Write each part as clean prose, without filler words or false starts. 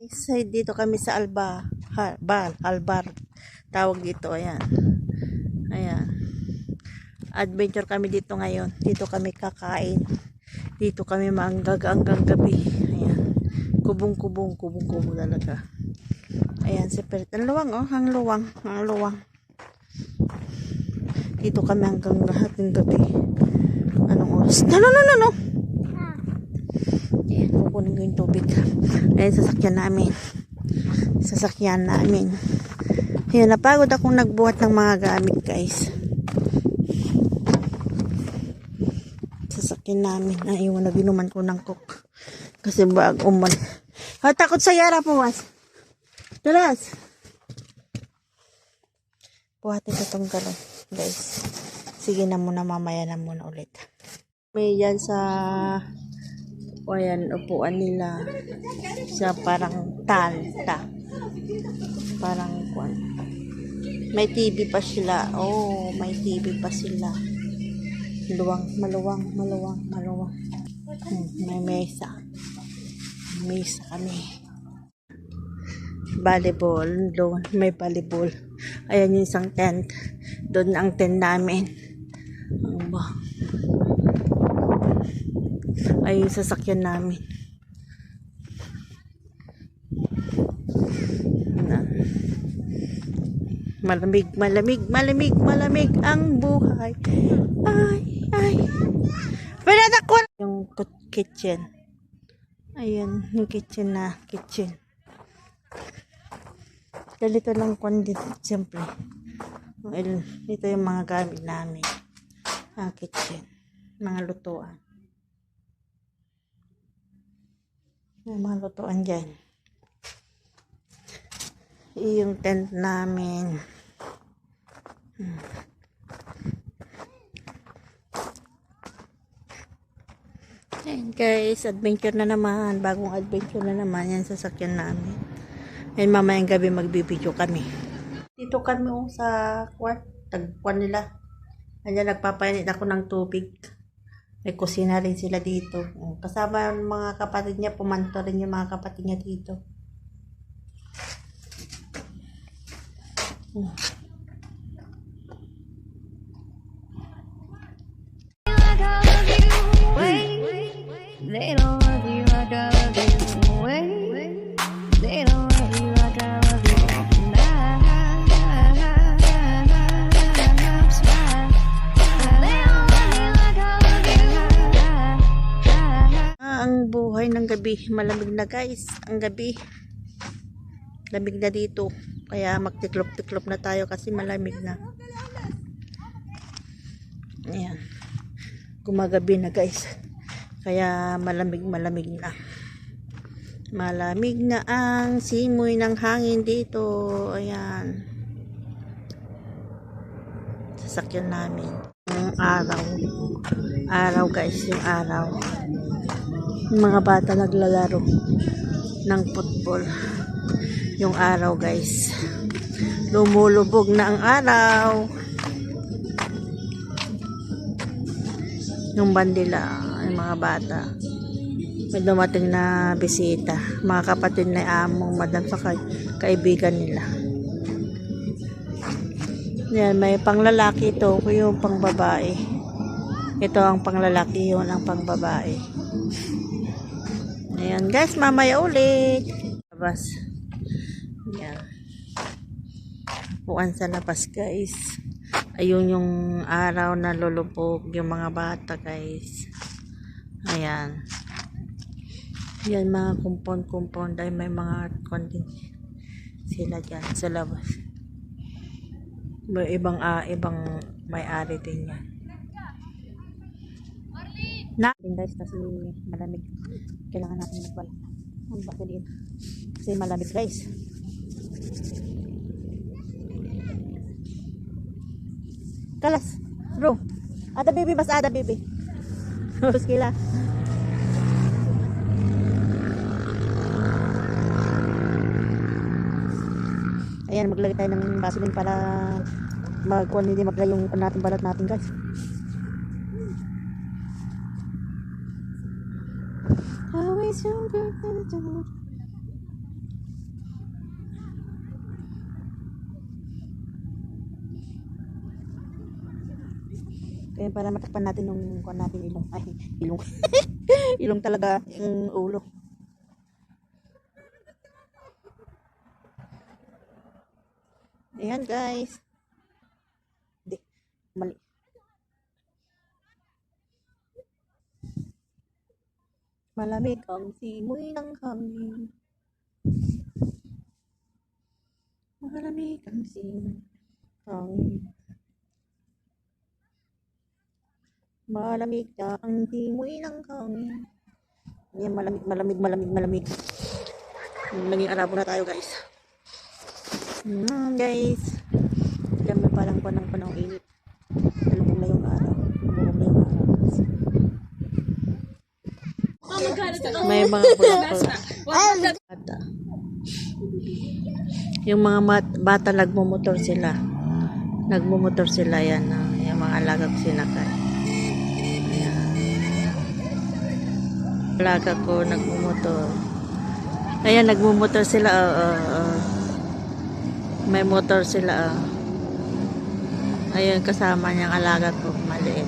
Isa dito kami sa Albar. Tawag dito, ayan. Ayan. Adventure kami dito ngayon. Dito kami kakain. Dito kami hanggang gabi. Ayan. Kubong-kubong talaga. Ayan, separate. Ang luwang, oh. Ang luwang. Dito kami hanggang gabi. Anong oras? No. Ayan, kukunin ko yung tubig. Ayan, sasakyan namin. Ayan, napagod akong nagbuhat ng mga gamit, guys. Sasakyan namin. Ayun, naginuman ko ng coke. Kasi takot sa yara po, was. Talas! Buhatin ko itong galon, guys. Sige na muna, mamaya na muna ulit. May yan sa ayan, upuan nila sa parang tanta. Parang kwan. May TV pa sila. Oh, may TV pa sila. Maluwang. May mesa. Mesa kami. Volleyball. Doon, may volleyball. Ayan yung isang tent. Doon ang tent namin. Ano ba? Ay, yung sasakyan namin. Malamig ang buhay. Ay. Pero ako yung kitchen. Ayan, yung kitchen. Dalito lang dito, siyempre. Ito yung mga gamit namin. Ang kitchen. Mga lutuan. Yung mga lutuan dyan. Yung tent namin. Ayan guys, adventure na naman. Bagong adventure na naman. Yan sasakyan namin. Ayan, mamayang gabi magbibideo kami. Dito kami sa tagpuan nila. Ayan, nagpapainit ako ng tubig. May kusina rin sila dito. Kasama yung mga kapatid niya, pumanto rin yung mga kapatid niya dito. They don't love you like I love you. They don't love you like I love you. Ang buhay ng gabi, malamig na guys. Ang gabi, lamig na dito. Kaya magtiklop-tiklop na tayo kasi malamig na. Ayan. Gumagabi na guys. Kaya malamig na. Malamig na ang simoy ng hangin dito. Ayan. Sasakyan namin. Ang araw guys, yung araw. Yung mga bata naglalaro ng football. Yung araw guys. Lumulubog na ang araw. Yung bandila, yung mga bata. May dumating na bisita. Mga kapatid na among madam sa kaibigan nila. Yan, may panglalaki ito. Yung pangbabae. Ito ang panglalaki, yun ang pangbabae. Ayan guys, mamaya ulit. Labas. Ayan. Puan sa labas guys. Ayun yung araw na lulubog yung mga bata guys. Ayan. Yan mga compound ay may mga kontin sila dyan sa labas. May ibang may-ari din yan. Guys, kasi malamig. Kailangan natin magbalik. Ang bakulin. Kasi malamig guys. Kalas, bro. Ada baby, mas ada baby. Terus kila. Ayan, maglagay tayo ng vaseline para hindi magla yung natin balat natin guys. Always so good. Kaya para matakpan natin yung kuwan natin ilong. Ay, ilong. Ilong talaga yung ulo. Ayan guys. Hindi. Mali. Malamig ang simoy ng hangin. Malamig ang simoy ng hangin. Malamig na ang simoy ng hangin. Ayan, malamig, malamig, malamig, malamig. Naging Arabo na tayo guys. Guys. Diyan pa lang panang init. Talubog na yung araw. Talubog na yung araw. May mga bata. Yung mga bata nagmumotor sila. Nagmumotor sila yan. Yung mga alaga ko sinakay. Ayan. Alaga ko nagmumotor. Ayan, nagmumotor sila. May motor sila. Ayun, kasama niyang alaga ko. Maliit.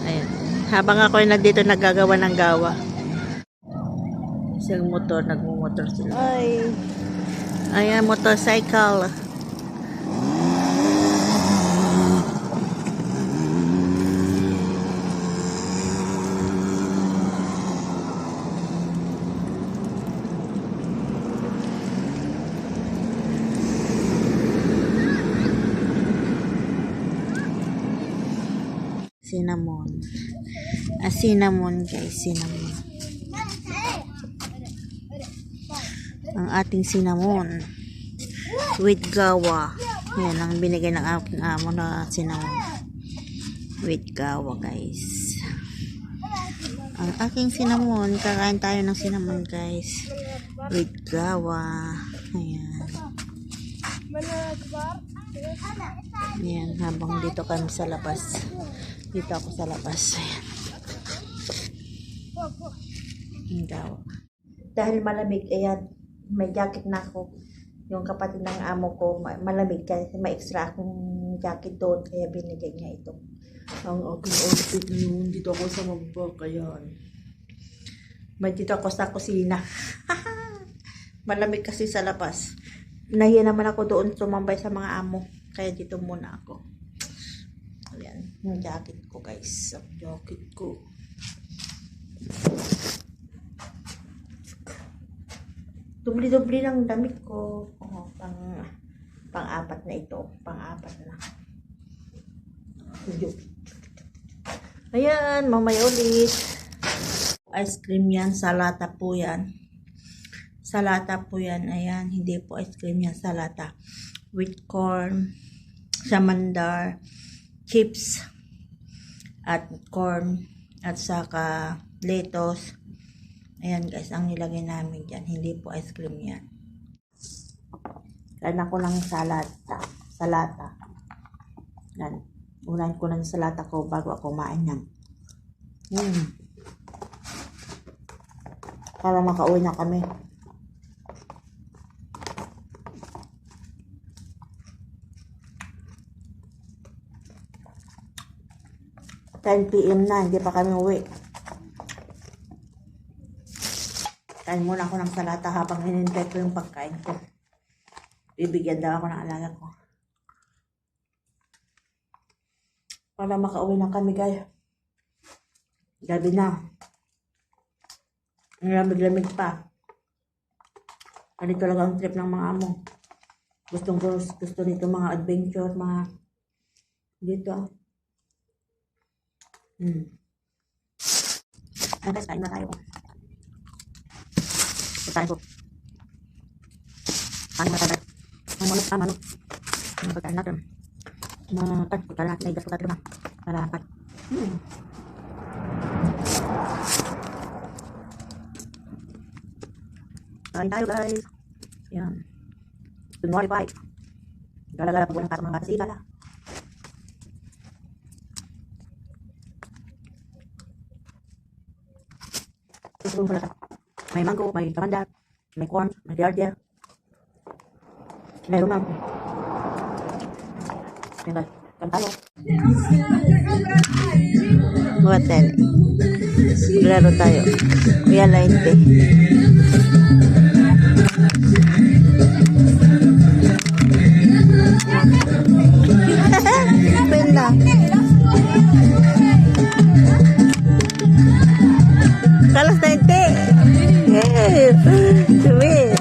Ayan. Habang ako ay nandito naggagawa ng gawa. Isang motor, nagmumotor sila. Ay. Ayan, motorcycle. Cinnamon. Cinnamon guys, cinnamon. Ang ating cinnamon. With gawa. Yan ang binigay ng aking amo na cinnamon. With gawa guys. Ang aking cinnamon. Kakain tayo ng cinnamon guys. With gawa. Ayan. Ayan, habang dito kami sa labas. Dito ako sa labas. Ayan. Ang gawa. Dahil malamig, ayan, may jacket na ako. Yung kapatid ng amo ko, malamig kasi may extra akong jacket doon, kaya binigay niya ito. Ang aking outfit ngayon, dito ako sa magbak, ayan. May dito ako sa kusina. Malamig kasi sa labas. Nahiya naman ako doon sumambay sa mga amo, kaya dito muna ako. Ayan, yung jacket ko guys. Ang jacket ko. Dubli-dubli lang damit ko. Oh, pang-apat na ito. Pang-apat na. Ayan, mamaya ulit. Ice cream yan. Sa lata po yan. Sa lata po yan. Ayan, hindi po ice cream yan. Sa lata. With corn, samandar, chips, at corn, at saka lettuce. Ayan guys, ang nilagay namin dyan. Hindi po ice cream yan. Kain ako ng salata. Salata. Yan. Unahin ko ng salata ko bago ako kumain yan. Para makauwi na kami. PM na, hindi pa kami uwi. Kain muna ako ng salata habang hinintay ko yung pagkain ko. Bibigyan daw ako ng alaga ko. Para makauwi na kami guys. Gabi na. Ang lamig-lamig pa. Ganito talaga ang trip ng mga amo. Gusto nito mga adventure, mga dito. Ay guys, kain na tayo. Pagkain ko. Kain na tayo. Ang manok ka, manok. Ang pagkain natin. Makan. Pagkain natin. Naigas ko tayo naman. Para makan. Kain tayo guys. Yan. Good morning bye. Gala-gala po ng kasa mga bata sa igala. May mango, may kamanda, may corn, may giardia. Meron ma'am. Meron. Kan tayo. Hotel. Laro tayo. Kuya Light Day. Pwenda. Kalas 90. Yes. Sweet.